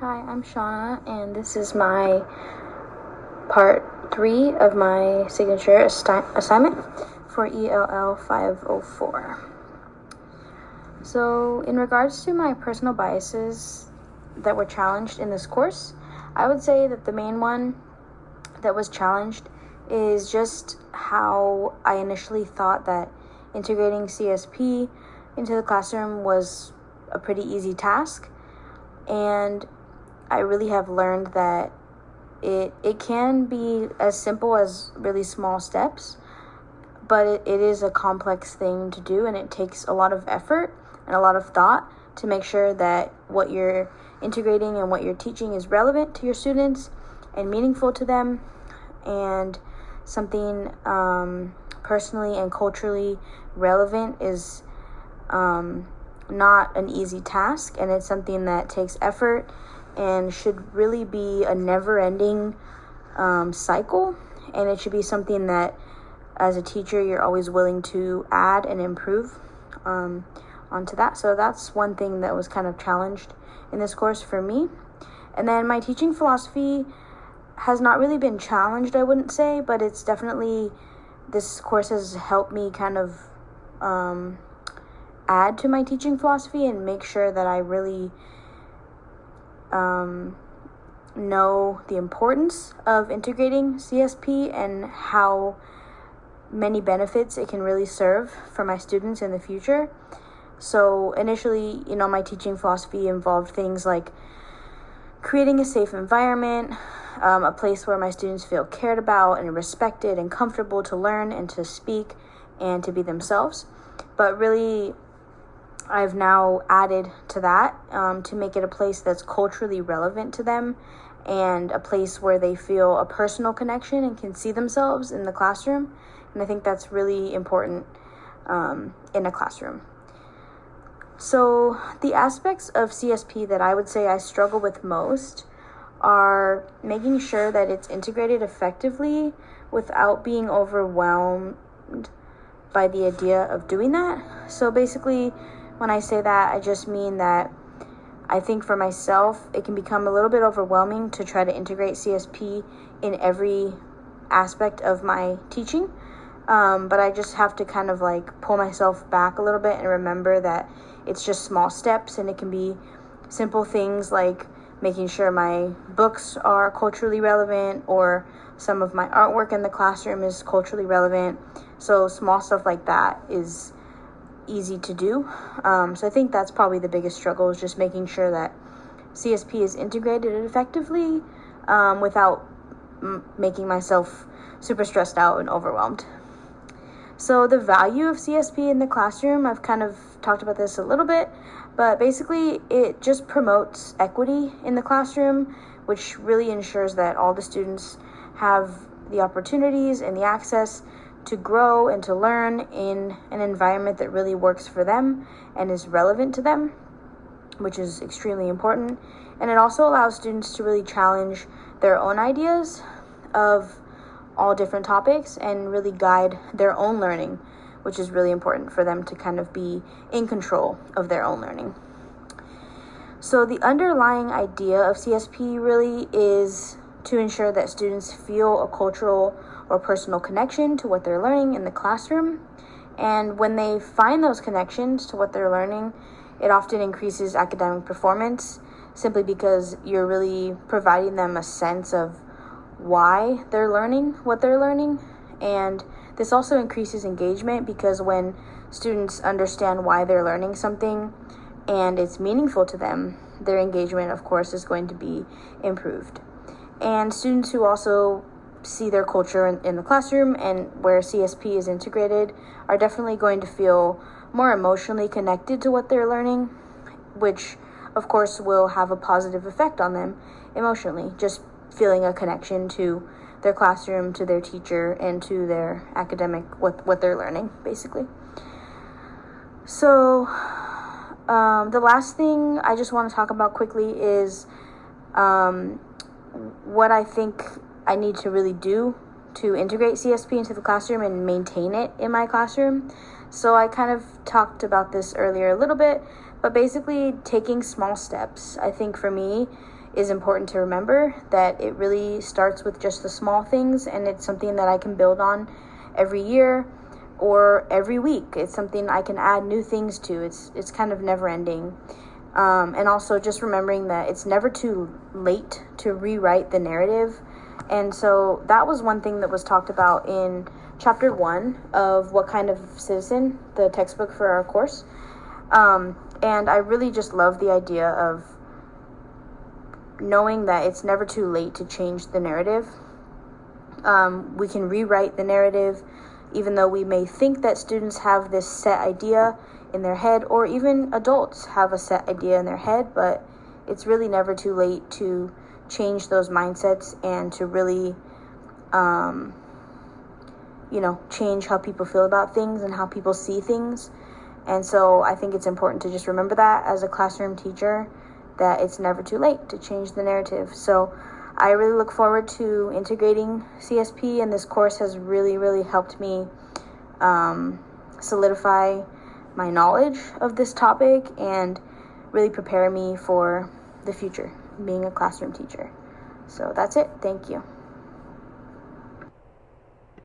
Hi, I'm Shauna, and this is my part 3 of my signature assignment for ELL 504. So, in regards to my personal biases that were challenged in this course, I would say that the main one that was challenged is just how I initially thought that integrating CSP into the classroom was a pretty easy task, and I really have learned that it can be as simple as really small steps, but it is a complex thing to do, and it takes a lot of effort and a lot of thought to make sure that what you're integrating and what you're teaching is relevant to your students and meaningful to them, and something personally and culturally relevant is not an easy task, and it's something that takes effort and should really be a never-ending cycle, and it should be something that as a teacher you're always willing to add and improve onto that. So that's one thing that was kind of challenged in this course for me. And then my teaching philosophy has not really been challenged, I wouldn't say, but it's definitely, this course has helped me kind of add to my teaching philosophy and make sure that I really know the importance of integrating CSP and how many benefits it can really serve for my students in the future. So initially, my teaching philosophy involved things like creating a safe environment, a place where my students feel cared about and respected and comfortable to learn and to speak and to be themselves. But really, I've now added to that to make it a place that's culturally relevant to them and a place where they feel a personal connection and can see themselves in the classroom. And I think that's really important in a classroom. So the aspects of CSP that I would say I struggle with most are making sure that it's integrated effectively without being overwhelmed by the idea of doing that. So basically, when I say that, I just mean that I think for myself, it can become a little bit overwhelming to try to integrate CSP in every aspect of my teaching. But I just have to kind of pull myself back a little bit and remember that it's just small steps, and it can be simple things like making sure my books are culturally relevant or some of my artwork in the classroom is culturally relevant. So small stuff like that is easy to do. So I think that's probably the biggest struggle, is just making sure that CSP is integrated effectively without making myself super stressed out and overwhelmed. So the value of CSP in the classroom, I've kind of talked about this a little bit, but basically it just promotes equity in the classroom, which really ensures that all the students have the opportunities and the access to grow and to learn in an environment that really works for them and is relevant to them, which is extremely important. And it also allows students to really challenge their own ideas of all different topics and really guide their own learning, which is really important for them to kind of be in control of their own learning. So the underlying idea of CSP really is to ensure that students feel a cultural or personal connection to what they're learning in the classroom. And when they find those connections to what they're learning, it often increases academic performance, simply because you're really providing them a sense of why they're learning what they're learning. And this also increases engagement, because when students understand why they're learning something and it's meaningful to them, their engagement, of course, is going to be improved. And students who also see their culture in the classroom and where CSP is integrated are definitely going to feel more emotionally connected to what they're learning, which of course will have a positive effect on them emotionally, just feeling a connection to their classroom, to their teacher, and to their academic, what they're learning, basically. So the last thing I just want to talk about quickly is what I think I need to really do to integrate CSP into the classroom and maintain it in my classroom. So I kind of talked about this earlier a little bit, but basically taking small steps. I think for me, is important to remember, that it really starts with just the small things, and it's something that I can build on every year or every week. It's something I can add new things to. It's kind of never ending. And also just remembering that it's never too late to rewrite the narrative. And so that was one thing that was talked about in chapter 1 of What Kind of Citizen, the textbook for our course. And I really just love the idea of knowing that it's never too late to change the narrative. We can rewrite the narrative, even though we may think that students have this set idea in their head, or even adults have a set idea in their head, but it's really never too late to change those mindsets and to really, change how people feel about things and how people see things. And so I think it's important to just remember that as a classroom teacher, that it's never too late to change the narrative. So I really look forward to integrating CSP, and this course has really, really helped me solidify my knowledge of this topic and really prepare me for the future, being a classroom teacher. So that's it. Thank you.